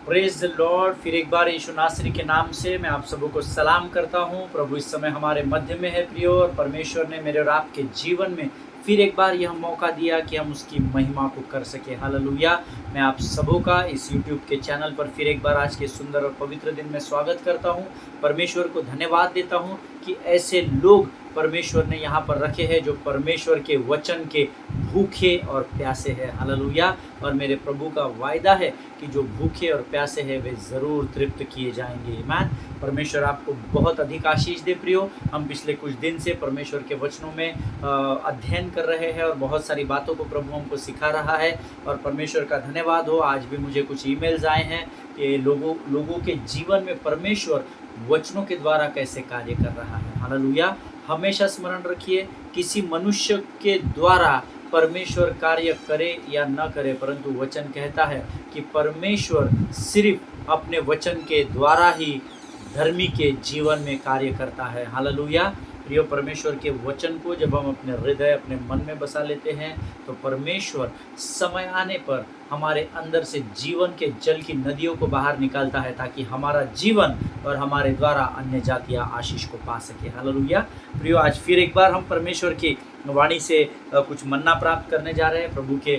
Praise the Lord. फिर एक बार यीशु नासरी के नाम से मैं आप सबों को सलाम करता हूं। प्रभु इस समय हमारे मध्य में है प्रियो, और परमेश्वर ने मेरे और आपके जीवन में फिर एक बार यह मौका दिया कि हम उसकी महिमा को कर सके। हालेलुया। मैं आप सबों का इस यूट्यूब के चैनल पर फिर एक बार आज के सुंदर और पवित्र दिन में स्वागत करता हूं। परमेश्वर को धन्यवाद देता हूं कि ऐसे लोग परमेश्वर ने यहाँ पर रखे हैं जो परमेश्वर के वचन के भूखे और प्यासे हैं। हालेलुया। और मेरे प्रभु का वायदा है कि जो भूखे और प्यासे हैं वे ज़रूर तृप्त किए जाएंगे। आमीन। परमेश्वर आपको बहुत अधिक आशीष दे प्रियो। हम पिछले कुछ दिन से परमेश्वर के वचनों में अध्ययन कर रहे हैं और बहुत सारी बातों को प्रभु हमको सिखा रहा है, और परमेश्वर का धन्यवाद हो। आज भी मुझे कुछ ईमेल्स आए हैं कि लोगों के जीवन में परमेश्वर वचनों के द्वारा कैसे कार्य कर रहा है। हालेलुया। हमेशा स्मरण रखिए, किसी मनुष्य के द्वारा परमेश्वर कार्य करे या न करे, परंतु वचन कहता है कि परमेश्वर सिर्फ अपने वचन के द्वारा ही धर्मी के जीवन में कार्य करता है। हालेलुया। प्रियो, परमेश्वर के वचन को जब हम अपने हृदय अपने मन में बसा लेते हैं तो परमेश्वर समय आने पर हमारे अंदर से जीवन के जल की नदियों को बाहर निकालता है, ताकि हमारा जीवन और हमारे द्वारा अन्य जातियाँ आशीष को पा सके। हालेलुया। प्रियो, आज फिर एक बार हम परमेश्वर की वाणी से कुछ मन्ना प्राप्त करने जा रहे हैं। प्रभु के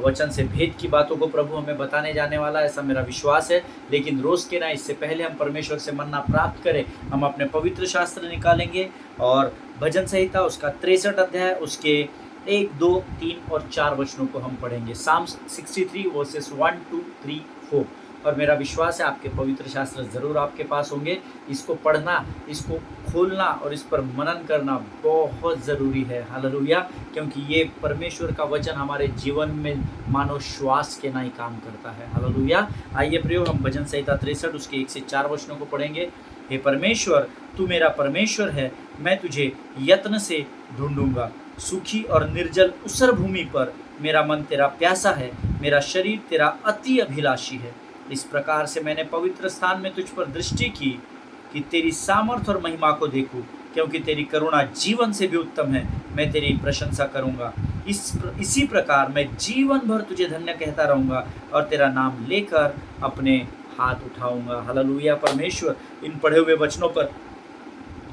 वचन से भेद की बातों को प्रभु हमें बताने जाने वाला है, ऐसा मेरा विश्वास है। लेकिन रोज़ के ना, इससे पहले हम परमेश्वर से मन्ना प्राप्त करें, हम अपने पवित्र शास्त्र निकालेंगे और भजन संहिता उसका 63 अध्याय उसके 1, 2, 3 और 4 वचनों को हम पढ़ेंगे। Psalms 63 verses 1, 2, 3, 4। और मेरा विश्वास है आपके पवित्र शास्त्र ज़रूर आपके पास होंगे। इसको पढ़ना, इसको खोलना और इस पर मनन करना बहुत ज़रूरी है। हालेलुया। क्योंकि ये परमेश्वर का वचन हमारे जीवन में मानो श्वास के ना ही काम करता है। हालेलुया। आइए प्रियो, हम भजन संहिता 63 उसके 1 से 4 वचनों को पढ़ेंगे। हे परमेश्वर, तू मेरा परमेश्वर है, मैं तुझे यत्न से ढूंढूंगा। सूखी और निर्जल ऊसर भूमि पर मेरा मन तेरा प्यासा है, मेरा शरीर तेरा अति अभिलाषी है। इस प्रकार से मैंने पवित्र स्थान में तुझ पर दृष्टि की कि तेरी सामर्थ और महिमा को देखूं, क्योंकि तेरी करुणा जीवन से भी उत्तम है। मैं तेरी प्रशंसा करूंगा। इसी प्रकार मैं जीवन भर तुझे धन्य कहता रहूंगा और तेरा नाम लेकर अपने हाथ उठाऊंगा। हालेलुया। परमेश्वर इन पढ़े हुए वचनों पर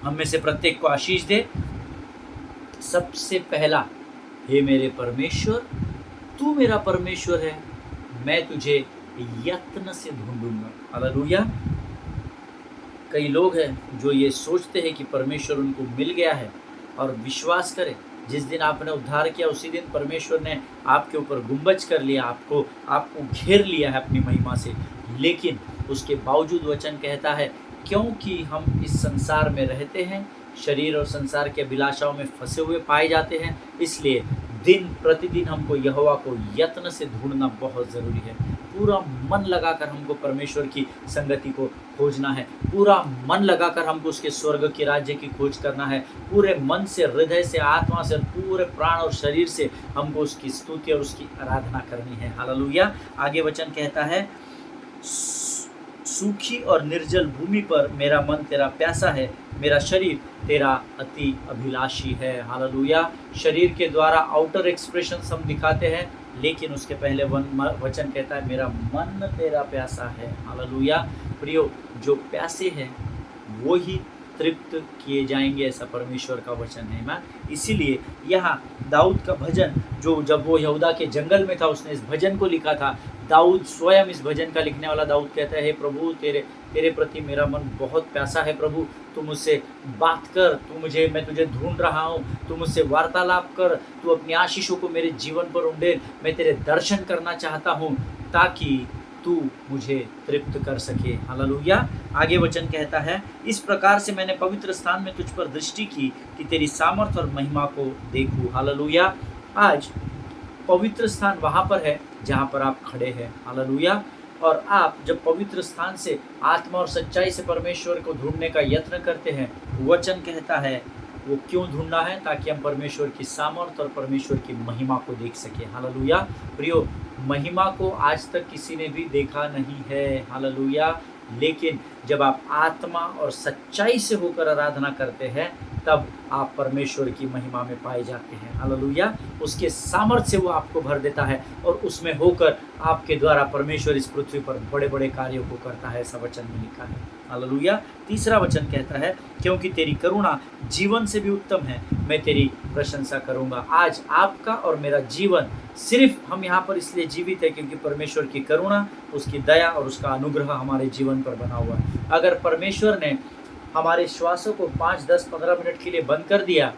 हम में से प्रत्येक को आशीष दे। सबसे पहला, हे मेरे परमेश्वर, तू मेरा परमेश्वर है, मैं तुझे यत्न से ढूंढूंगा। हालेलुया। कई लोग हैं जो ये सोचते हैं कि परमेश्वर उनको मिल गया है, और विश्वास करें, जिस दिन आपने उद्धार किया उसी दिन परमेश्वर ने आपके ऊपर गुंबज कर लिया, आपको घेर लिया है अपनी महिमा से। लेकिन उसके बावजूद वचन कहता है, क्योंकि हम इस संसार में रहते हैं, शरीर और संसार के अभिलाषाओं में फंसे हुए पाए जाते हैं, इसलिए दिन प्रतिदिन हमको यहोवा को यत्न से ढूंढना बहुत ज़रूरी है। पूरा मन लगाकर हमको परमेश्वर की संगति को खोजना है। पूरा मन लगाकर हमको उसके स्वर्ग के राज्य की खोज करना है। पूरे मन से, हृदय से, आत्मा से, पूरे प्राण और शरीर से हमको उसकी स्तुति और उसकी आराधना करनी है। हालेलुया। आगे वचन कहता है, सूखी और निर्जल भूमि पर मेरा मन तेरा प्यासा है, मेरा शरीर तेरा अति अभिलाषी है। हालेलुया। शरीर के द्वारा आउटर एक्सप्रेशंस हम दिखाते हैं, लेकिन उसके पहले वचन कहता है, मेरा मन तेरा प्यासा है। हालेलुया। प्रियो, जो प्यासे हैं वो ही तृप्त किए जाएंगे, ऐसा परमेश्वर का वचन है। मैं इसीलिए यहाँ दाऊद का भजन, जो जब वो यहूदा के जंगल में था, उसने इस भजन को लिखा था। दाऊद स्वयं, इस भजन का लिखने वाला दाऊद कहता है, हे प्रभु, तेरे प्रति मेरा मन बहुत प्यासा है। प्रभु, तू मुझसे बात कर, मैं तुझे ढूंढ रहा हूँ, तू मुझसे वार्तालाप कर, तू अपनी आशीषों को मेरे जीवन पर उंडेल। मैं तेरे दर्शन करना चाहता हूँ, ताकि तू मुझे तृप्त कर सके। हालेलुया। आगे वचन कहता है, इस प्रकार से मैंने पवित्र स्थान में तुझ पर दृष्टि की कि तेरी सामर्थ और महिमा को देखूं। हालेलुया। आज पवित्र स्थान वहाँ पर है जहाँ पर आप खड़े हैं। हालेलुया। और आप जब पवित्र स्थान से आत्मा और सच्चाई से परमेश्वर को ढूंढने का यत्न करते हैं, वचन कहता है वो क्यों ढूंढना है, ताकि हम परमेश्वर की सामर्थ और परमेश्वर की महिमा को देख सके। हालेलुया। प्रियो, महिमा को आज तक किसी ने भी देखा नहीं है। हालेलुया। लेकिन जब आप आत्मा और सच्चाई से होकर आराधना करते हैं, तब आप परमेश्वर की महिमा में पाए जाते हैं। हालेलुया। उसके सामर्थ्य से वो आपको भर देता है और उसमें होकर आपके द्वारा परमेश्वर इस पृथ्वी पर बड़े-बड़े कार्यों को करता है, ऐसा वचन में लिखा है। हालेलुया। तीसरा वचन कहता है, क्योंकि तेरी करुणा जीवन से भी उत्तम है, मैं तेरी प्रशंसा करूँगा। आज आपका और मेरा जीवन सिर्फ हम यहाँ पर इसलिए जीवित है क्योंकि परमेश्वर की करुणा, उसकी दया और उसका अनुग्रह हमारे जीवन पर बना हुआ है। अगर परमेश्वर ने हमारे श्वासों को 5, 10, 15 मिनट के लिए बंद कर दिया,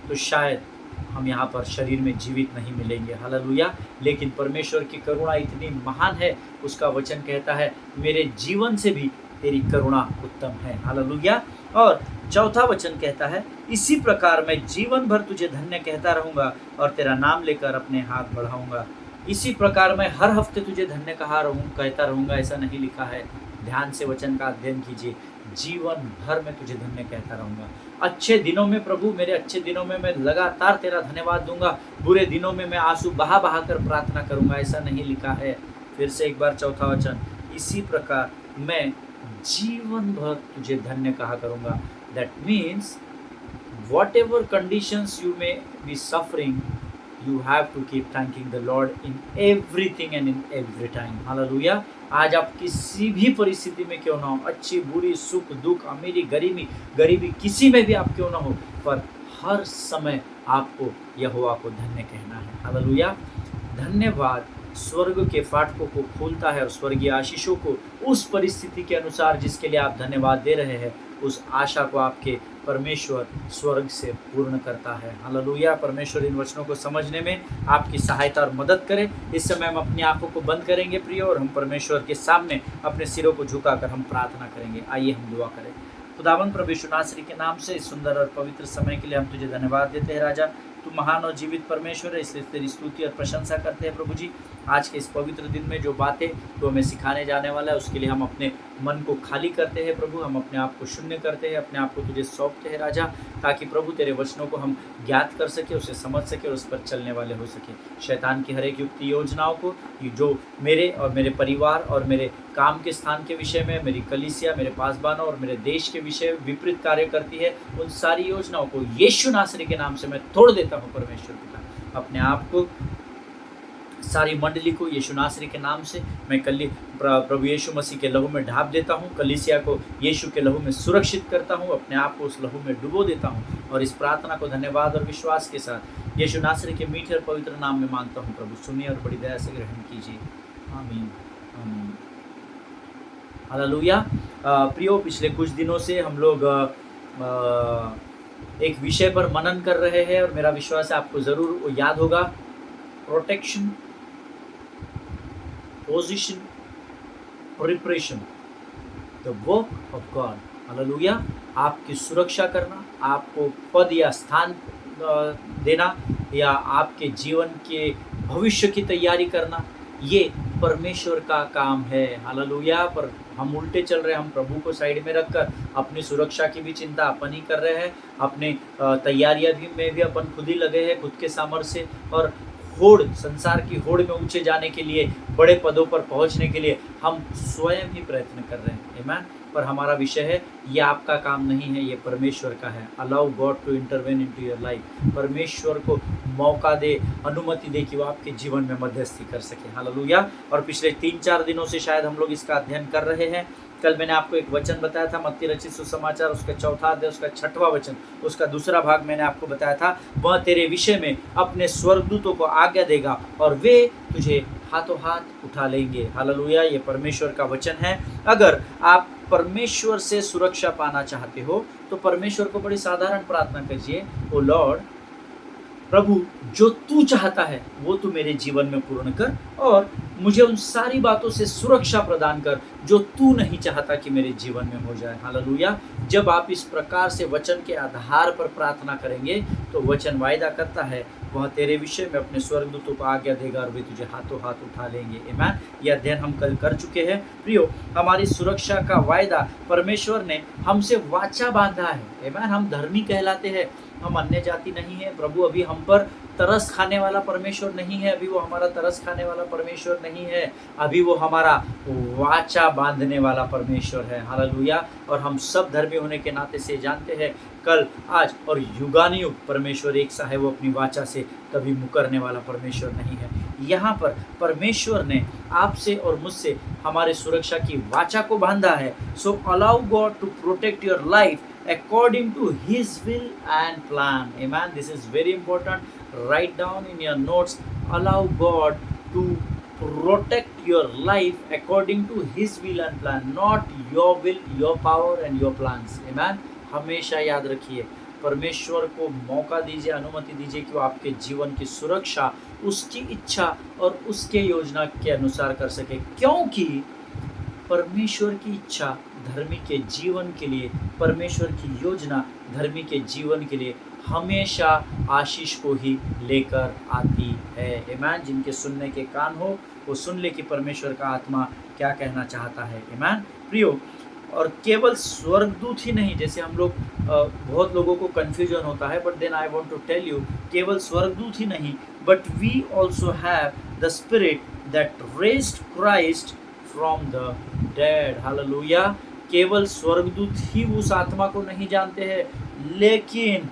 तो शायद हम यहाँ पर शरीर में जीवित नहीं मिलेंगे। हालेलुया। लेकिन परमेश्वर की करुणा इतनी महान है, उसका वचन कहता है, मेरे जीवन से भी तेरी करुणा उत्तम है। हालेलुया। और चौथा वचन कहता है, इसी प्रकार मैं जीवन भर तुझे धन्य कहता रहूँगा और तेरा नाम लेकर अपने हाथ बढ़ाऊँगा। इसी प्रकार मैं हर हफ्ते तुझे धन्य कहता रहूँगा, ऐसा नहीं लिखा है। ध्यान से वचन का अध्ययन कीजिए। जीवन भर मैं तुझे धन्य कहता रहूँगा। अच्छे दिनों में प्रभु, मेरे अच्छे दिनों में मैं लगातार तेरा धन्यवाद दूंगा, बुरे दिनों में मैं आंसू बहा बहा कर प्रार्थना करूँगा, ऐसा नहीं लिखा है। फिर से एक बार चौथा वचन, इसी प्रकार मैं जीवन भर तुझे धन्य कहा करूँगा। That means whatever conditions you may be suffering, you have to keep thanking the Lord in everything and in every time. Hallelujah. आज आप किसी भी परिस्थिति में क्यों ना हो, अच्छी बुरी, सुख दुख, अमीरी गरीबी किसी में भी आप क्यों ना हो, पर हर समय आपको यहोवा को धन्य कहना है। हालेलुया। धन्यवाद स्वर्ग के फाटकों को खोलता है और स्वर्गीय आशीषों को उस परिस्थिति के अनुसार जिसके लिए आप धन्यवाद दे रहे हैं, उस आशा को आपके परमेश्वर स्वर्ग से पूर्ण करता है। हालेलुया। परमेश्वर इन वचनों को समझने में आपकी सहायता और मदद करे। इस समय हम अपनी आंखों को बंद करेंगे प्रिय, और हम परमेश्वर के सामने अपने सिरों को झुकाकर हम प्रार्थना करेंगे। आइए हम दुआ करें। खुदावंद प्रभु यीशु नासरी के नाम से इस सुंदर और पवित्र समय के लिए हम तुझे धन्यवाद देते हैं राजा। तू महान और जीवित परमेश्वर है, इसलिए तेरी स्तुति और प्रशंसा करते हैं प्रभु जी। आज के इस पवित्र दिन में जो बातें तो हमें सिखाने जाने वाला है, उसके लिए हम अपने मन को खाली करते हैं प्रभु, हम अपने आप को शून्य करते हैं, अपने आप को तुझे सौंपते हैं राजा, ताकि प्रभु तेरे वचनों को हम ज्ञात कर सके, उसे समझ सके और उस पर चलने वाले हो सके। शैतान की हर एक युक्ति योजनाओं को, जो मेरे और मेरे परिवार और मेरे काम के स्थान के विषय में, मेरी कलीसिया, मेरे पासबानों और मेरे देश के विषय विपरीत कार्य करती है, उन सारी योजनाओं को यीशु नासरी के नाम से मैं तोड़ देता हूँ परमेश्वर पिता। अपने आप को, सारी मंडली को यीशु नासरी के नाम से मैं प्रभु यीशु मसीह के लहू में ढाप देता हूँ। कलीसिया को यीशु के लहू में सुरक्षित करता हूँ, अपने आप को उस लहू में डुबो देता हूँ, और इस प्रार्थना को धन्यवाद और विश्वास के साथ यीशु नासरी के मीठे और पवित्र नाम में मांगता हूँ। प्रभु सुनिए और बड़ी दया से ग्रहण कीजिए। आमीन आमीन। हालेलुया। प्रियो, पिछले कुछ दिनों से हम लोग एक विषय पर मनन कर रहे हैं, और मेरा विश्वास है आपको ज़रूर वो याद होगा। Protection, position, preparation, the work of God. Hallelujah. आपकी सुरक्षा करना, आपको पद या स्थान देना, या आपके जीवन के भविष्य की तैयारी करना, ये परमेश्वर का काम है। हालेलुया। पर हम उल्टे चल रहे हैं, हम प्रभु को साइड में रखकर अपनी सुरक्षा की भी चिंता अपन ही कर रहे हैं, अपने तैयारियां में भी अपन खुद ही लगे हैं, खुद के सामर्थ्य से, और होड़, संसार की होड़ में ऊंचे जाने के लिए, बड़े पदों पर पहुंचने के लिए हम स्वयं ही प्रयत्न कर रहे हैं। आमीन। पर हमारा विषय है, ये आपका काम नहीं है, ये परमेश्वर का है। Allow God to intervene into your life. परमेश्वर को मौका दे, अनुमति दे कि वो आपके जीवन में मध्यस्थी कर सके। हालेलुया। और पिछले 3-4 दिनों से शायद हम लोग इसका अध्ययन कर रहे हैं। कल मैंने आपको एक वचन बताया था, मत्ती रचित सुसमाचार उसका 4 अध्याय उसका 6वां वचन, उसका दूसरा भाग मैंने आपको बताया था, वह तेरे विषय में अपने स्वर्गदूतों को आज्ञा देगा और वे तुझे हाथों हाथ उठा लेंगे। हालेलुया। ये परमेश्वर का वचन है। अगर आप परमेश्वर से सुरक्षा पाना चाहते हो तो परमेश्वर को बड़ी साधारण प्रार्थना कीजिए, ओ लॉर्ड, प्रभु जो तू चाहता है वो तू मेरे जीवन में पूर्ण कर, और मुझे उन सारी बातों से सुरक्षा प्रदान कर जो तू नहीं चाहता कि मेरे जीवन में हो जाए। हालेलुया। जब आप इस प्रकार से वचन के आधार पर प्रार्थना करेंगे तो वचन वायदा करता है, वह तेरे विषय में अपने स्वर्गदूतों को आज्ञा देगा और वे तुझे हाथों हाथ उठा लेंगे। आमीन। यह अध्ययन हम कल कर चुके हैं। प्रियो, हमारी सुरक्षा का वायदा परमेश्वर ने हमसे वाचा बांधा है। आमीन। हम धर्मी कहलाते हैं, हम अन्य जाति नहीं है। प्रभु अभी हम पर तरस खाने वाला परमेश्वर नहीं है, अभी वो हमारा तरस खाने वाला परमेश्वर नहीं है, अभी वो हमारा वाचा बांधने वाला परमेश्वर है। हालेलुया। और हम सब धर्मी होने के नाते से जानते हैं, कल, आज और युगानुयुग परमेश्वर एक सा है, वो अपनी वाचा से कभी मुकरने वाला परमेश्वर नहीं है। यहाँ पर परमेश्वर ने आपसे और मुझसे हमारे सुरक्षा की वाचा को बांधा है। So allow God to protect your life according to his will and plan. Amen. This is very important. Write down in your notes, allow God to protect your life according to his will and plan, not your will, your power and your plans. Amen. हमेशा याद रखिए, परमेश्वर को मौका दीजिए, अनुमति दीजिए कि वो आपके जीवन की सुरक्षा उसकी इच्छा और उसके योजना के अनुसार कर सके, क्योंकि परमेश्वर की इच्छा धर्मी के जीवन के लिए, परमेश्वर की योजना धर्मी के जीवन के लिए हमेशा आशीष को ही लेकर आती है। आमीन। जिनके सुनने के कान हो वो सुन ले कि परमेश्वर का आत्मा क्या कहना चाहता है। आमीन प्रियो। और केवल स्वर्गदूत ही नहीं, जैसे हम लोग बहुत लोगों को कन्फ्यूजन होता है, but then I want to tell you, केवल स्वर्गदूत ही नहीं, but we also have the spirit that raised Christ from the dead. Hallelujah. केवल स्वर्गदूत ही उस आत्मा को नहीं जानते हैं, लेकिन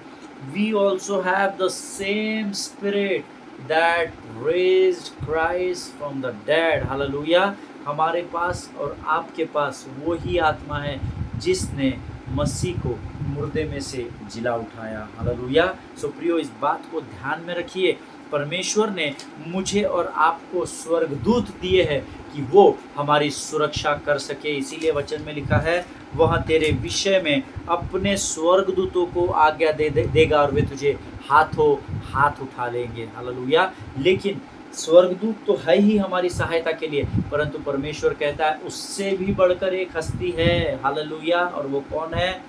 we also have the same spirit that raised Christ from the dead. Hallelujah. हमारे पास और आपके पास वो ही आत्मा है जिसने मसीह को मुर्दे में से जिला उठाया। हालेलुया। सो प्रियो, इस बात को ध्यान में रखिए, परमेश्वर ने मुझे और आपको स्वर्गदूत दिए हैं कि वो हमारी सुरक्षा कर सके। इसीलिए वचन में लिखा है, वह तेरे विषय में अपने स्वर्गदूतों को आज्ञा देगा और वे तुझे हाथों हाथ उठा लेंगे। हालेलुया। लेकिन स्वर्गदूत तो है ही हमारी सहायता के लिए, परंतु परमेश्वर कहता है उससे भी बढ़कर एक हस्ती है। हालेलुया। और वो कौन है?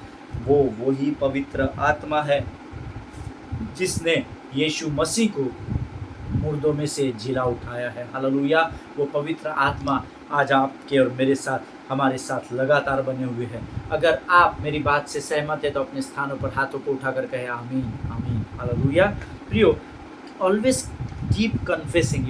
वो ही पवित्र आत्मा है जिसने यीशु मसीह को मुर्दों में से जिला उठाया है। हालेलुया। वो पवित्र आत्मा आज आपके और मेरे साथ, हमारे साथ लगातार बने हुए हैं। अगर आप मेरी बात से सहमत है तो अपने स्थानों पर हाथों को उठाकर कहे आमीन, आमीन। हालेलुया। प्रियो, always keep confessing,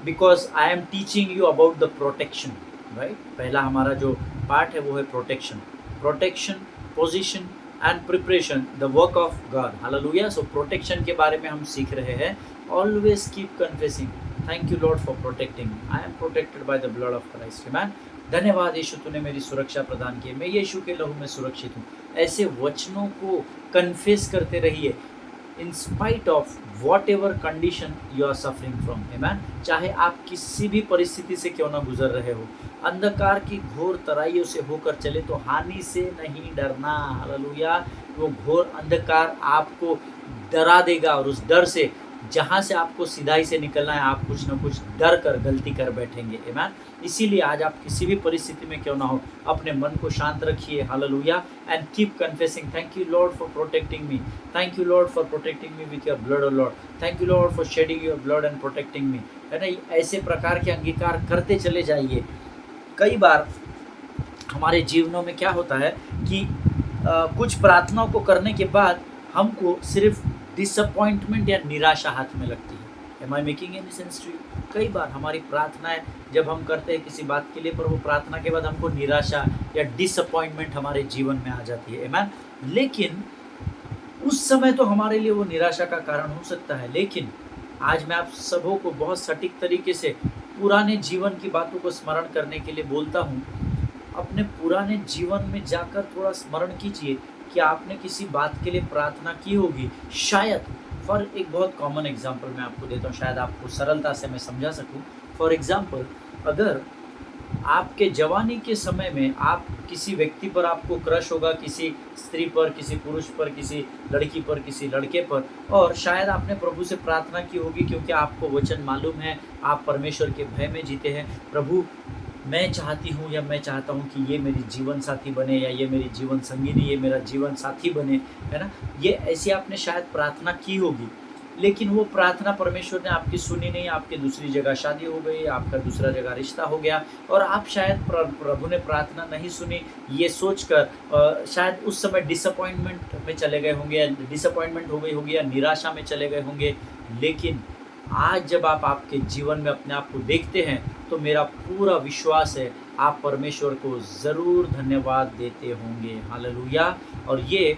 because I am teaching you about the protection, right. पहला हमारा जो पार्ट है वो है protection, position and preparation, the work of God. Hallelujah. So protection के बारे में हम सीख रहे हैं। Always keep confessing, thank you Lord for protecting, I am protected by the blood of Christ. आमीन। धन्यवाद यीशु, तूने मेरी सुरक्षा प्रदान की, मैं यीशु के लहू में सुरक्षित हूँ। ऐसे वचनों को कन्फेस करते रहिए, in spite of whatever condition you are suffering from. Amen. चाहे आप किसी भी परिस्थिति से क्यों ना गुजर रहे हो, अंधकार की घोर तराइयों से होकर चले तो हानि से नहीं डरना। हालेलुया। वो घोर अंधकार आपको डरा देगा और उस डर से, जहाँ से आपको सिधाई से निकलना है, आप कुछ ना कुछ डर कर गलती कर बैठेंगे। आमीन। इसीलिए आज आप किसी भी परिस्थिति में क्यों ना हो, अपने मन को शांत रखिए। Hallelujah. And keep confessing, thank you Lord for protecting me, thank you Lord for protecting me with your blood, O Lord, thank you Lord for shedding your blood and protecting me. है ना, ऐसे प्रकार के अंगीकार करते चले जाइए। कई बार हमारे जीवनों में क्या होता है कि कुछ प्रार्थनाओं को करने के बाद हमको सिर्फ डिसअपॉइंटमेंट या निराशा हाथ में लगती है। Am I making any sense to you? कई बार हमारी प्रार्थनाएं जब हम करते हैं किसी बात के लिए, पर वो प्रार्थना के बाद हमको निराशा या डिसअपॉइंटमेंट हमारे जीवन में आ जाती है। आमीन। लेकिन उस समय तो हमारे लिए वो निराशा का कारण हो सकता है, लेकिन आज मैं आप सबों को बहुत सटीक तरीके से पुराने जीवन की बातों को स्मरण करने के लिए बोलता हूँ। अपने पुराने जीवन में जाकर थोड़ा स्मरण कीजिए कि आपने किसी बात के लिए प्रार्थना की होगी। शायद, फॉर एक बहुत कॉमन एग्जांपल मैं आपको देता हूँ, शायद आपको सरलता से मैं समझा सकूँ। फॉर एग्जांपल, अगर आपके जवानी के समय में आप किसी व्यक्ति पर आपको क्रश होगा, किसी स्त्री पर, किसी पुरुष पर, किसी लड़की पर, किसी लड़के पर, और शायद आपने प्रभु से प्रार्थना की होगी क्योंकि आपको वचन मालूम है, आप परमेश्वर के भय में जीते हैं। प्रभु, मैं चाहती हूँ या मैं चाहता हूँ कि ये मेरी जीवन साथी बने, या ये मेरी जीवन संगिनी, ये मेरा जीवन साथी बने, है ना। ये ऐसी आपने शायद प्रार्थना की होगी। लेकिन वो प्रार्थना परमेश्वर ने आपकी सुनी नहीं, आपकी दूसरी जगह शादी हो गई, आपका दूसरा जगह रिश्ता हो गया और आप शायद प्रभु ने प्रार्थना नहीं सुनी ये सोचकर शायद उस समय डिसअपॉइंटमेंट में चले गए होंगे या डिसअपॉइंटमेंट हो गई होगी या निराशा में चले गए होंगे। लेकिन आज जब आप आपके जीवन में अपने आप को देखते हैं तो मेरा पूरा विश्वास है आप परमेश्वर को ज़रूर धन्यवाद देते होंगे। हालेलुया। और ये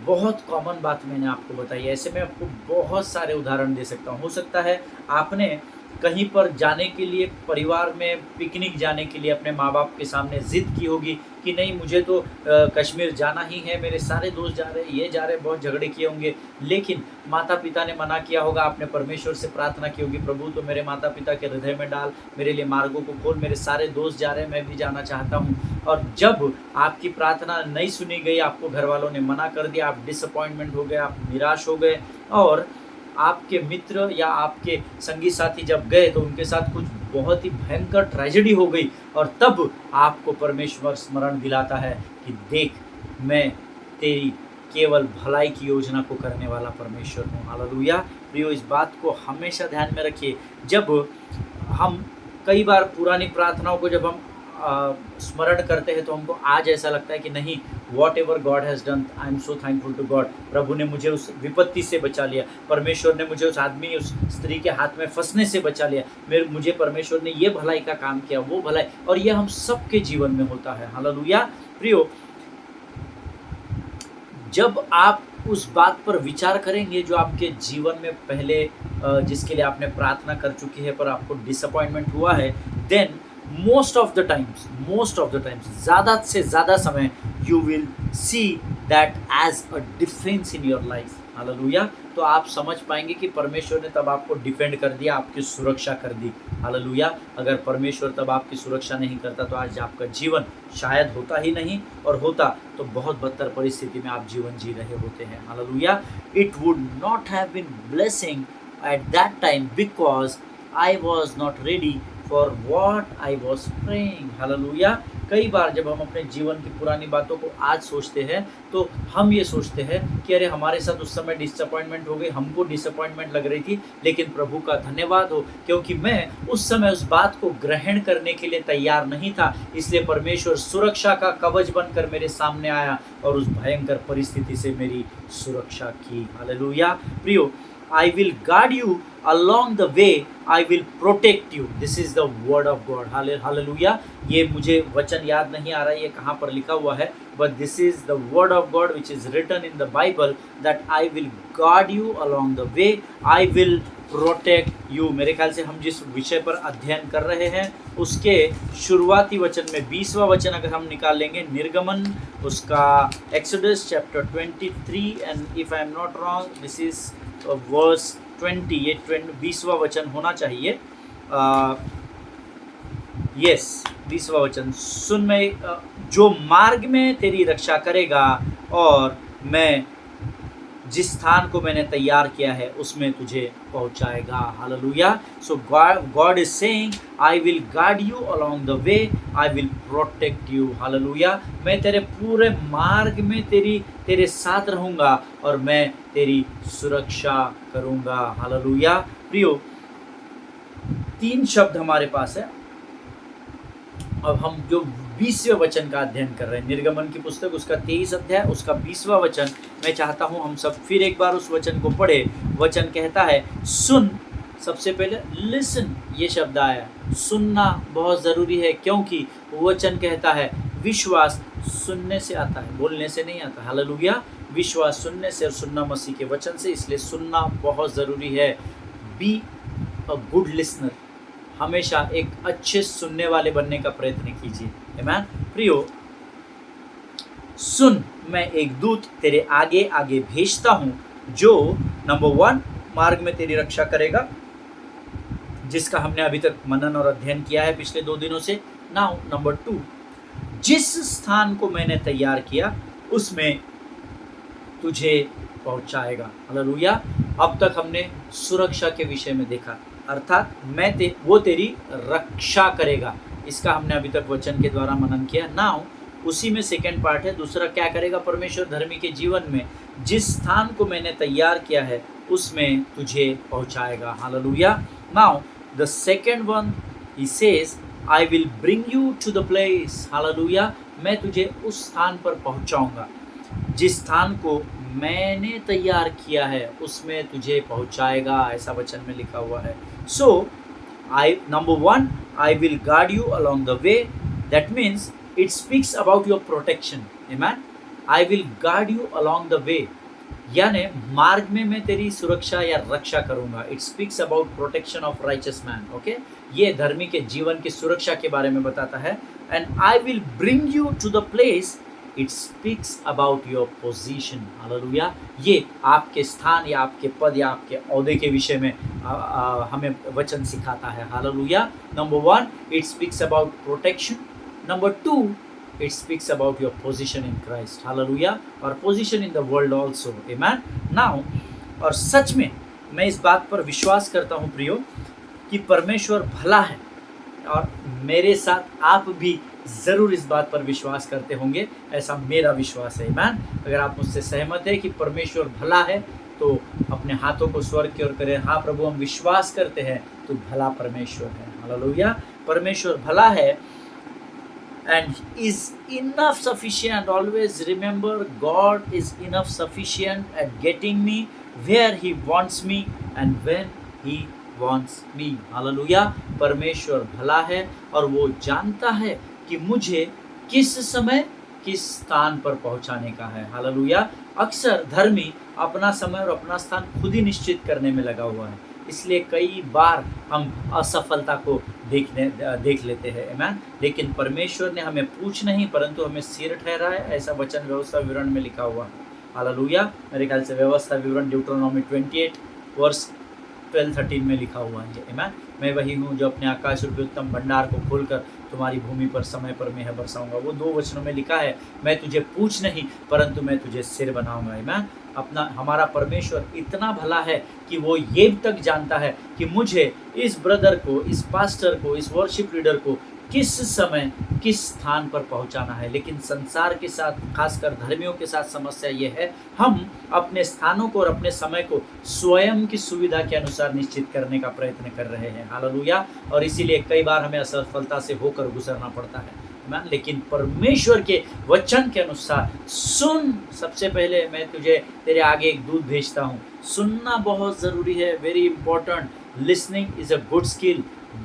बहुत कॉमन बात मैंने आपको बताई। ऐसे में आपको बहुत सारे उदाहरण दे सकता हूँ। हो सकता है आपने कहीं पर जाने के लिए, परिवार में पिकनिक जाने के लिए अपने माँ बाप के सामने ज़िद की होगी कि नहीं मुझे तो कश्मीर जाना ही है, मेरे सारे दोस्त जा रहे हैं, ये जा रहे हैं, बहुत झगड़े किए होंगे। लेकिन माता पिता ने मना किया होगा, आपने परमेश्वर से प्रार्थना की होगी, प्रभु तो मेरे माता पिता के हृदय में डाल, मेरे लिए मार्गों को खोल, मेरे सारे दोस्त जा रहे हैं, मैं भी जाना चाहता हूँ। और जब आपकी प्रार्थना नहीं सुनी गई, आपको घर वालों ने मना कर दिया, आप डिसअपॉइंटमेंट हो गए, आप निराश हो गए और आपके मित्र या आपके संगी साथी जब गए तो उनके साथ कुछ बहुत ही भयंकर ट्रेजेडी हो गई और तब आपको परमेश्वर स्मरण दिलाता है कि देख मैं तेरी केवल भलाई की योजना को करने वाला परमेश्वर हूँ। हालेलुया। प्रियो, इस बात को हमेशा ध्यान में रखिए। जब हम कई बार पुरानी प्रार्थनाओं को जब हम स्मरण करते हैं तो हमको आज ऐसा लगता है कि नहीं, whatever God has done, I am so thankful to God. प्रभु ने मुझे उस विपत्ति से बचा लिया, परमेश्वर ने मुझे उस आदमी, उस स्त्री के हाथ में फंसने से बचा लिया, मुझे परमेश्वर ने ये भलाई का काम किया, वो भलाई। और ये हम सबके जीवन में होता है। हालेलुया। प्रियो, जब आप उस बात पर विचार करेंगे जो आपके जीवन में पहले जिसके लिए आपने प्रार्थना कर चुकी है पर आपको डिसअपॉइंटमेंट हुआ है, then most of the times ज़्यादा से ज़्यादा समय you will see that as a defence in your life. Hallelujah. तो आप समझ पाएंगे कि परमेश्वर ने तब आपको डिफेंड कर दिया, आपकी सुरक्षा कर दी। हालेलुया। अगर परमेश्वर तब आपकी सुरक्षा नहीं करता तो आज आपका जीवन शायद होता ही नहीं, और होता तो बहुत बदतर परिस्थिति में आप जीवन जी रहे होते हैं। Hallelujah. It would not have been blessing at that time because I was not ready for what I was praying. Hallelujah. कई बार जब हम अपने जीवन की पुरानी बातों को आज सोचते हैं तो हम ये सोचते हैं कि अरे हमारे साथ उस समय डिसअपॉइंटमेंट हो गई, हमको डिसअपॉइंटमेंट लग रही थी, लेकिन प्रभु का धन्यवाद हो क्योंकि मैं उस समय उस बात को ग्रहण करने के लिए तैयार नहीं था, इसलिए परमेश्वर सुरक्षा का कवच बनकर मेरे सामने आया और उस भयंकर परिस्थिति से मेरी सुरक्षा की। हालेलुया। प्रियो, I will guard you along the way, I will protect you. This is the word of God. Hallelujah. ये मुझे वचन याद नहीं आ रहा है ये कहाँ पर लिखा हुआ है, but this is the word of God which is written in the Bible that I will guard you along the way, I will protect you. मेरे ख्याल से हम जिस विषय पर अध्ययन कर रहे हैं उसके शुरुआती वचन में 20वां वचन अगर हम निकाल लेंगे, निर्गमन उसका Exodus chapter 23 and if I am not wrong this is verse 20, ये 20वां वचन होना चाहिए। यस, 20वां वचन, सुन मैं जो मार्ग में तेरी रक्षा करेगा और मैं जिस स्थान को मैंने तैयार किया है उसमें तुझे पहुंचाएगा। Hallelujah. So God is saying I will guard you along the way, I will protect you. Hallelujah. मैं तेरे पूरे मार्ग में तेरे साथ रहूँगा और मैं तेरी सुरक्षा करूँगा। हालेलुया। प्रियो, 3 शब्द हमारे पास है। अब हम जो 20वें वचन का अध्ययन कर रहे हैं, निर्गमन की पुस्तक उसका 23 अध्याय उसका 20वां वचन, मैं चाहता हूं हम सब फिर एक बार उस वचन को पढ़े। वचन कहता है सुन, सबसे पहले लिसन, ये शब्द आया, सुनना बहुत ज़रूरी है क्योंकि वचन कहता है विश्वास सुनने से आता है, बोलने से नहीं आता। हालेलुया। विश्वास सुनने से और सुनना मसीह के वचन से, इसलिए सुनना बहुत ज़रूरी है। बी अ गुड लिसनर, हमेशा एक अच्छे सुनने वाले बनने का प्रयत्न कीजिए। आमीन। प्रियो, सुन, मैं एक दूत तेरे आगे आगे भेजता हूँ जो नंबर 1 मार्ग में तेरी रक्षा करेगा, जिसका हमने अभी तक मनन और अध्ययन किया है पिछले 2 दिनों से। नाउ नंबर 2, जिस स्थान को मैंने तैयार किया उसमें तुझे पहुँचाएगा। हालेलुया। अब तक हमने सुरक्षा के विषय में देखा, अर्थात वो तेरी रक्षा करेगा, इसका हमने अभी तक वचन के द्वारा मनन किया। नाउ उसी में सेकेंड पार्ट है, दूसरा क्या करेगा परमेश्वर धर्मी के जीवन में, जिस स्थान को मैंने तैयार किया है उसमें तुझे पहुंचाएगा। Hallelujah. Now the second one he says I will bring you to the place. Hallelujah. मैं तुझे उस स्थान पर पहुंचाऊंगा जिस स्थान को मैंने तैयार किया है, उसमें तुझे पहुंचाएगा, ऐसा वचन में लिखा हुआ है। So I number one, I will guard you along the way. That means it speaks about your protection. Amen. I will guard you along the way, यानी मार्ग में मैं तेरी सुरक्षा या रक्षा करूंगा। It speaks about protection of righteous man. Okay, ये धर्मी के जीवन की सुरक्षा के बारे में बताता है। And I will bring you to the place, it speaks about your position. Hallelujah. ये आपके स्थान या आपके पद या आपके ओहदे के विषय में हमें वचन सिखाता है। Hallelujah. Number one, it speaks about protection. Number two, it speaks about your position in Christ. Hallelujah. और position in the world also. Amen. Now, और सच में मैं इस बात पर विश्वास करता हूँ प्रियो कि परमेश्वर भला है, और मेरे साथ आप भी ज़रूर इस बात पर विश्वास करते होंगे, ऐसा मेरा विश्वास है। आमीन। अगर आप मुझसे सहमत है कि परमेश्वर भला है तो अपने हाथों को स्वर्ग की ओर करें। हाँ प्रभु, हम विश्वास करते हैं तो भला परमेश्वर है। हालेलुया। परमेश्वर भला है and is enough sufficient. Always remember, God is enough sufficient at getting me where He wants me and when He wants me. Hallelujah. परमेश्वर भला है और वो जानता है कि मुझे किस समय किस स्थान पर पहुंचाने का है। हालेलुया। अक्सर धर्मी अपना समय और अपना स्थान खुद ही निश्चित करने में लगा हुआ है, इसलिए कई बार हम असफलता को देख लेते हैं। आमीन। लेकिन परमेश्वर ने हमें पूछ नहीं परंतु हमें सिर ठहरा है, ऐसा वचन व्यवस्था विवरण में लिखा हुआ है। हालेलुया। मेरे ख्याल से व्यवस्था विवरण ड्यूटरोनॉमी 28 वर्स 12-13 में लिखा हुआ है। आमीन। मैं वही हूँ जो अपने आकाश रूपी उत्तम भंडार को खोलकर तुम्हारी भूमि पर समय पर मेह बरसाऊंगा। वो 2 वचनों में लिखा है, मैं तुझे पूछ नहीं परंतु मैं तुझे सिर बनाऊंगा। आमीन। अपना हमारा परमेश्वर इतना भला है कि वो ये तक जानता है कि मुझे इस ब्रदर को, इस पास्टर को, इस वर्शिप लीडर को किस समय किस स्थान पर पहुंचाना है। लेकिन संसार के साथ, खासकर धर्मियों के साथ समस्या ये है, हम अपने स्थानों को और अपने समय को स्वयं की सुविधा के अनुसार निश्चित करने का प्रयत्न कर रहे हैं। हालेलुया। और इसीलिए कई बार हमें असफलता से होकर गुजरना पड़ता है। लेकिन परमेश्वर के वचन के अनुसार सुन। सबसे पहले मैं तुझे तेरे आगे एक दूत भेजता हूँ। सुनना बहुत ज़रूरी है, very important. Listening is a good skill.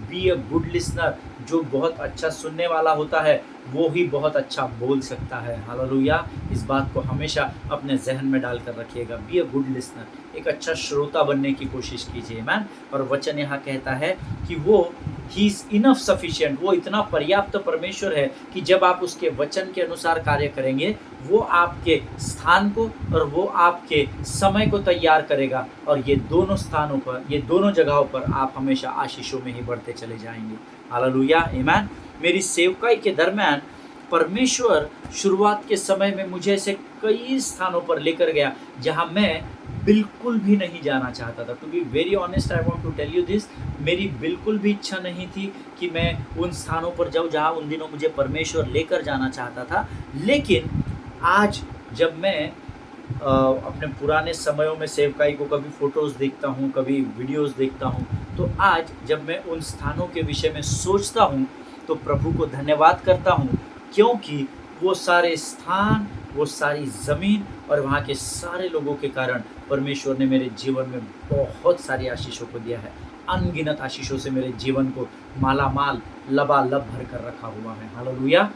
Be a good listener. जो बहुत अच्छा सुनने वाला होता है वो ही बहुत अच्छा बोल सकता है। हालेलुया। इस बात को हमेशा अपने जहन में डालकर रखिएगा। Be a good listener. एक अच्छा श्रोता बनने की कोशिश कीजिए। मैन। और वचन यहाँ कहता है कि वो ही इज़ इनफ सफिशिएंट। वो इतना पर्याप्त परमेश्वर है कि जब आप उसके वचन के अनुसार कार्य करेंगे वो आपके स्थान को और वो आपके समय को तैयार करेगा, और ये दोनों स्थानों पर, ये दोनों जगहों पर आप हमेशा आशीषों में ही बढ़ते चले जाएंगे। हालेलुया। आमीन। मेरी सेवकाई के दरम्यान परमेश्वर शुरुआत के समय में मुझे ऐसे कई स्थानों पर लेकर गया जहां मैं बिल्कुल भी नहीं जाना चाहता था। To be very honest, I want to tell you this, मेरी बिल्कुल भी इच्छा नहीं थी कि मैं उन स्थानों पर जाऊं जहां उन दिनों मुझे परमेश्वर लेकर जाना चाहता था। लेकिन आज जब मैं अपने पुराने समयों में सेवकाई को कभी फ़ोटोज़ देखता हूँ, कभी वीडियोज़ देखता हूँ, तो आज जब मैं उन स्थानों के विषय में सोचता हूँ तो प्रभु को धन्यवाद करता हूँ, क्योंकि वो सारे स्थान, वो सारी ज़मीन और वहाँ के सारे लोगों के कारण परमेश्वर ने मेरे जीवन में बहुत सारी आशीषों को दिया है। अनगिनत आशीषों से मेरे जीवन को मालामाल, लबालब भर कर रखा हुआ है। हालेलुया।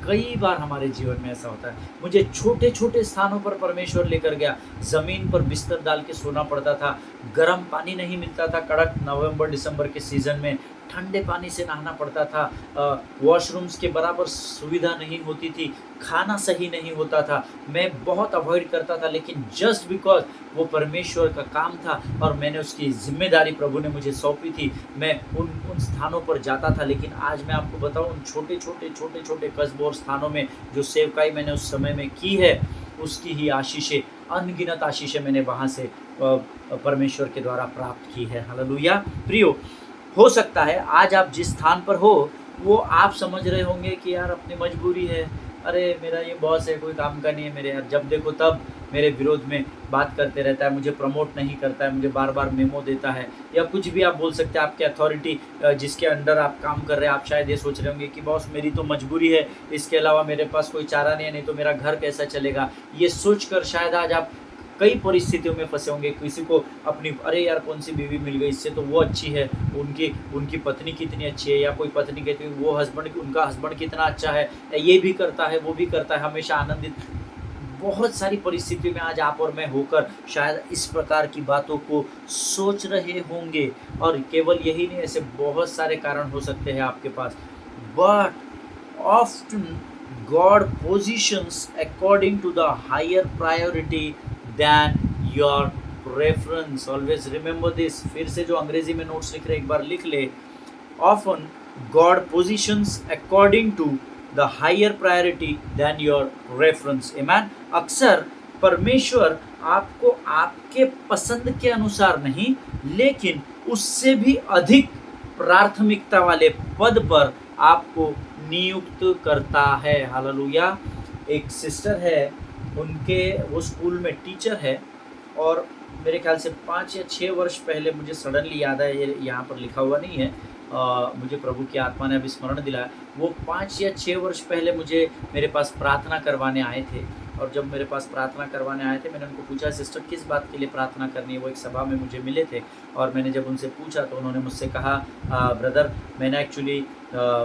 कई बार हमारे जीवन में ऐसा होता है। मुझे छोटे छोटे स्थानों पर परमेश्वर लेकर गया। ज़मीन पर बिस्तर डाल के सोना पड़ता था, गर्म पानी नहीं मिलता था, कड़क नवंबर दिसंबर के सीज़न में ठंडे पानी से नहाना पड़ता था, वॉशरूम्स के बराबर सुविधा नहीं होती थी, खाना सही नहीं होता था। मैं बहुत अवॉइड करता था, लेकिन जस्ट बिकॉज वो परमेश्वर का काम था और मैंने उसकी जिम्मेदारी प्रभु ने मुझे सौंपी थी, मैं उन स्थानों पर जाता था। लेकिन आज मैं आपको बताऊं, उन छोटे छोटे कस्बों और स्थानों में जो सेवकाई मैंने उस समय में की है, उसकी ही आशीषें, अनगिनत आशीषें मैंने वहाँ से परमेश्वर के द्वारा प्राप्त की है। हालेलुया। प्रियो, हो सकता है आज आप जिस स्थान पर हो वो आप समझ रहे होंगे कि यार अपनी मजबूरी है, अरे मेरा ये बॉस है, कोई काम का नहीं है मेरे यार, जब देखो तब मेरे विरोध में बात करते रहता है, मुझे प्रमोट नहीं करता है, मुझे बार-बार मेमो देता है या कुछ भी आप बोल सकते हैं। आपके अथॉरिटी जिसके अंडर आप काम कर रहे हैं, आप शायद ये सोच रहे होंगे कि बॉस मेरी तो मजबूरी है, इसके अलावा मेरे पास कोई चारा नहीं है, नहीं तो मेरा घर कैसा चलेगा? ये सोचकर शायद आज आप कई परिस्थितियों में फँसे होंगे। किसी को अपनी अरे यार कौन-सी बीवी मिल गई, इससे तो वो अच्छी है, उनकी उनकी पत्नी कितनी अच्छी है, या कोई पत्नी कहती है वो हस्बैंड उनका हस्बैंड कितना अच्छा है, ये भी करता है, वो भी करता है, हमेशा आनंदित। बहुत सारी परिस्थितियों में आज आप और मैं होकर शायद इस प्रकार की बातों को सोच रहे होंगे, और केवल यही नहीं, ऐसे बहुत सारे कारण हो सकते हैं आपके पास। But often God positions according to the higher priority than your preference. Always remember this. फिर से जो अंग्रेजी में नोट्स लिख रहे एक बार लिख ले। Often God positions according to the higher priority than your preference. Amen. अक्सर परमेश्वर आपको आपके पसंद के अनुसार नहीं, लेकिन उससे भी अधिक प्राथमिकता वाले पद पर आपको नियुक्त करता है। हालेलुया। एक सिस्टर है, उनके वो स्कूल में टीचर है, और मेरे ख्याल से 5 या 6 वर्ष पहले, मुझे सडनली याद है, ये यहाँ पर लिखा हुआ नहीं है, मुझे प्रभु की आत्मा ने अभी स्मरण दिलाया। वो 5 या 6 वर्ष पहले मुझे मेरे पास प्रार्थना करवाने आए थे, और जब मेरे पास प्रार्थना करवाने आए थे, मैंने उनको पूछा सिस्टर किस बात के लिए प्रार्थना करनी है। वो एक सभा में मुझे मिले थे, और मैंने जब उनसे पूछा तो उन्होंने मुझसे कहा ब्रदर मैंने एक्चुअली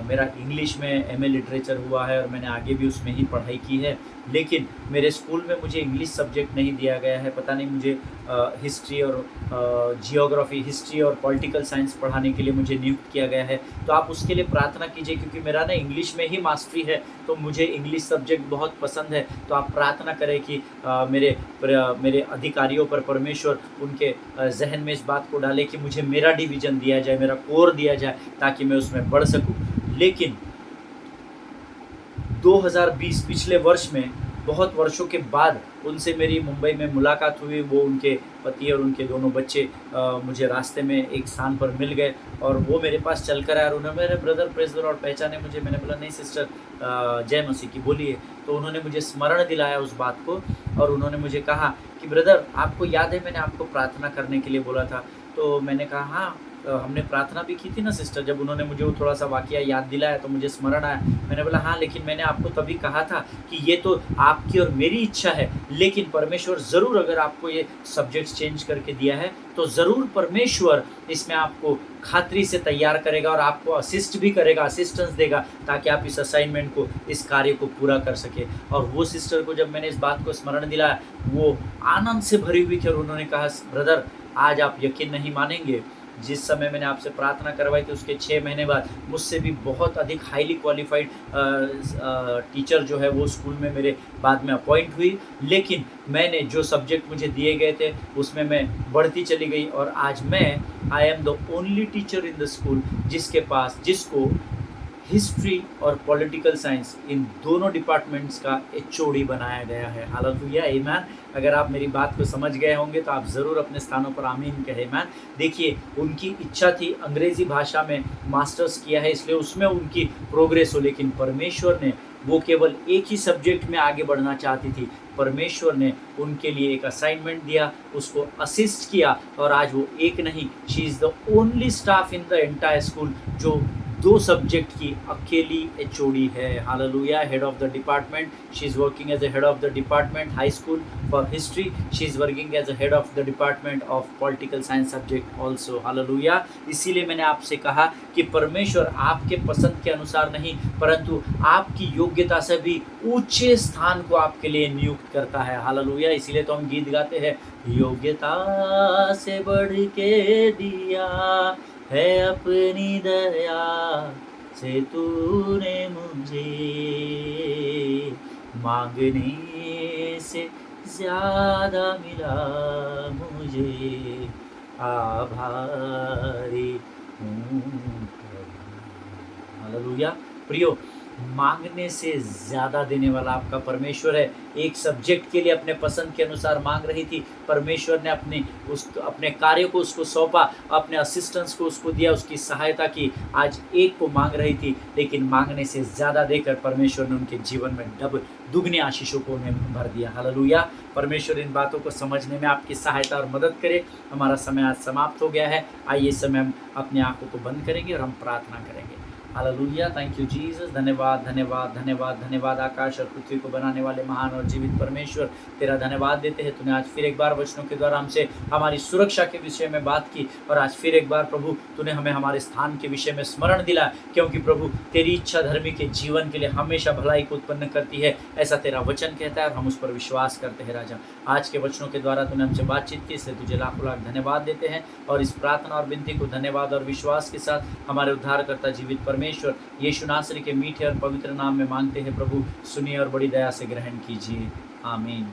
मेरा इंग्लिश में एमए लिटरेचर हुआ है, और मैंने आगे भी उसमें ही पढ़ाई की है, लेकिन मेरे स्कूल में मुझे इंग्लिश सब्जेक्ट नहीं दिया गया है। पता नहीं, मुझे हिस्ट्री और जियोग्राफी, हिस्ट्री और पॉलिटिकल साइंस पढ़ाने के लिए मुझे नियुक्त किया गया है। तो आप उसके लिए प्रार्थना कीजिए, क्योंकि मेरा ना इंग्लिश में ही मास्टरी है, तो मुझे इंग्लिश सब्जेक्ट बहुत पसंद है। तो आप प्रार्थना करें कि मेरे अधिकारियों पर परमेश्वर उनके जहन में इस बात को डाले कि मुझे मेरा डिवीज़न दिया जाए, मेरा कोर दिया जाए, ताकि मैं उसमें बढ़ सकूं। लेकिन 2020 पिछले वर्ष में, बहुत वर्षों के बाद उनसे मेरी मुंबई में मुलाकात हुई। वो, उनके पति और उनके दोनों बच्चे मुझे रास्ते में एक स्थान पर मिल गए, और वो मेरे पास चल कर आए, और उन्होंने मेरे ब्रदर प्रेज़ द लॉर्ड पहचाने मुझे। मैंने बोला नहीं सिस्टर, जय मसीह की, बोलिए। तो उन्होंने मुझे स्मरण दिलाया उस बात को, और उन्होंने मुझे कहा कि ब्रदर आपको याद है मैंने आपको प्रार्थना करने के लिए बोला था? तो मैंने कहा हाँ, हमने प्रार्थना भी की थी ना सिस्टर। जब उन्होंने मुझे वो थोड़ा सा वाक़या याद दिलाया तो मुझे स्मरण आया। मैंने बोला हाँ, लेकिन मैंने आपको तभी कहा था कि ये तो आपकी और मेरी इच्छा है, लेकिन परमेश्वर ज़रूर, अगर आपको ये सब्जेक्ट्स चेंज करके दिया है तो ज़रूर परमेश्वर इसमें आपको खातरी से तैयार करेगा, और आपको असिस्ट भी करेगा, असिस्टेंस देगा, ताकि आप इस असाइनमेंट को, इस कार्य को पूरा कर सके। और वो सिस्टर को जब मैंने इस बात को स्मरण दिलाया, वो आनंद से भरी हुई थी, और उन्होंने कहा ब्रदर आज आप यकीन नहीं मानेंगे, जिस समय मैंने आपसे प्रार्थना करवाई थी उसके 6 महीने बाद मुझसे भी बहुत अधिक हाईली क्वालिफाइड टीचर जो है वो स्कूल में मेरे बाद में अपॉइंट हुई। लेकिन मैंने जो सब्जेक्ट मुझे दिए गए थे उसमें मैं बढ़ती चली गई, और आज मैं I am the only teacher in the school जिसको हिस्ट्री और पॉलिटिकल साइंस, इन दोनों डिपार्टमेंट्स का एचओडी बनाया गया है। हालेलुया, आमीन। अगर आप मेरी बात को समझ गए होंगे तो आप ज़रूर अपने स्थानों पर आमीन कहें। आमीन। देखिए, उनकी इच्छा थी अंग्रेज़ी भाषा में मास्टर्स किया है, इसलिए उसमें उनकी प्रोग्रेस हो, लेकिन परमेश्वर ने, वो केवल एक ही सब्जेक्ट में आगे बढ़ना चाहती थी, परमेश्वर ने उनके लिए एक असाइनमेंट दिया, उसको असिस्ट किया, और आज वो एक नहीं, she is the only staff in the entire school जो 2 सब्जेक्ट की अकेली एचओडी है। Hallelujah. Head of the department, she is working as a head of the department high school for history, she is working as a head of the department of political science subject also. Hallelujah. इसीलिए मैंने आपसे कहा कि परमेश्वर आपके पसंद के अनुसार नहीं, परंतु आपकी योग्यता से भी ऊंचे स्थान को आपके लिए नियुक्त करता है। हालेलुया। इसीलिए तो हम गीत गाते हैं, योग्यता से बढ़ के दिया है अपनी दया से तूने मुझे, मांगने से ज़्यादा मिला मुझे, आभारी हूँ। हालेलुया। प्रियो, माँगने से ज़्यादा देने वाला आपका परमेश्वर है। एक सब्जेक्ट के लिए अपने पसंद के अनुसार माँग रही थी, परमेश्वर ने अपने कार्य को उसको सौंपा, अपने असिस्टेंस को उसको दिया, उसकी सहायता की। आज एक को माँग रही थी, लेकिन माँगने से ज़्यादा देकर परमेश्वर ने उनके जीवन में दुगनी आशीषों को उन्हें भर दिया। हालेलुया। परमेश्वर इन बातों को समझने में आपकी सहायता और मदद करे। हमारा समय आज समाप्त हो गया है। आइए इस समय हम अपनी आँखों को बंद करेंगे और हम प्रार्थना करेंगे। हालेलुया। Thank you Jesus. धन्यवाद धन्यवाद धन्यवाद धन्यवाद आकाश और पृथ्वी को बनाने वाले महान और जीवित परमेश्वर, तेरा धन्यवाद देते हैं। तूने आज फिर एक बार वचनों के द्वारा हमसे हमारी सुरक्षा के विषय में बात की, और आज फिर एक बार प्रभु तूने हमें हमारे स्थान के विषय में स्मरण दिला, क्योंकि प्रभु तेरी इच्छा धर्मी के जीवन के लिए हमेशा भलाई को उत्पन्न करती है, ऐसा तेरा वचन कहता है और हम उस पर विश्वास करते हैं। राजा, आज के वचनों के द्वारा तूने हमसे बातचीत की, इसलिए तुझे लाखों लाख धन्यवाद देते हैं। और इस प्रार्थना और विनती को धन्यवाद और विश्वास के साथ हमारे उद्धारकर्ता जीवित परमेश्वर यीशु नासरी के मीठे और पवित्र नाम में मांगते हैं। प्रभु सुनिए और बड़ी दया से ग्रहण कीजिए। आमीन।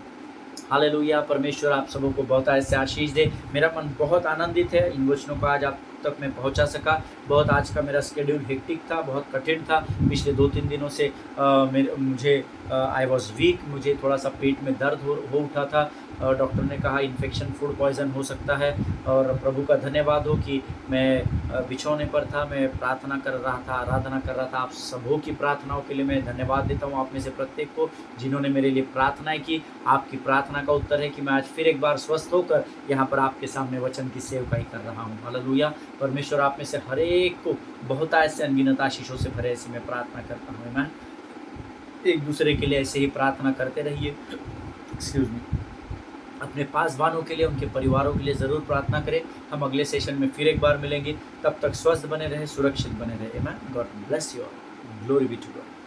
हालेलुया। परमेश्वर आप सबों को बहुत ऐसे आशीष दे। मेरा मन बहुत आनंदित है इन वचनों को आज आप तक मैं पहुंचा सका। बहुत आज का मेरा शेड्यूल हेक्टिक था, बहुत कठिन था। पिछले 2-3 दिनों से मुझे आई वॉज वीक, मुझे थोड़ा सा पेट में दर्द हो उठा था। डॉक्टर ने कहा इन्फेक्शन, फूड पॉइज़न हो सकता है। और प्रभु का धन्यवाद हो कि मैं बिछौने पर था, मैं प्रार्थना कर रहा था, आराधना कर रहा था। आप सबों की प्रार्थनाओं के लिए मैं धन्यवाद देता हूँ, आप में से प्रत्येक को जिन्होंने मेरे लिए प्रार्थनाएं की। आपकी प्रार्थना का उत्तर है कि मैं आज फिर एक बार स्वस्थ होकर यहाँ पर आपके सामने वचन की सेवकाई कर रहा हूँ। हालेलुया। परमेश्वर आप में से हर एक को बहुत ऐसे अनगिनत आशीषों से भरे, ऐसी मैं प्रार्थना करता हूँ। मैं एक दूसरे के लिए ऐसे ही प्रार्थना करते रहिए। Excuse me. अपने पासवानों के लिए, उनके परिवारों के लिए ज़रूर प्रार्थना करें। हम अगले सेशन में फिर एक बार मिलेंगे। तब तक स्वस्थ बने रहे, सुरक्षित बने रहे। आमीन। God bless you all. Glory be to God.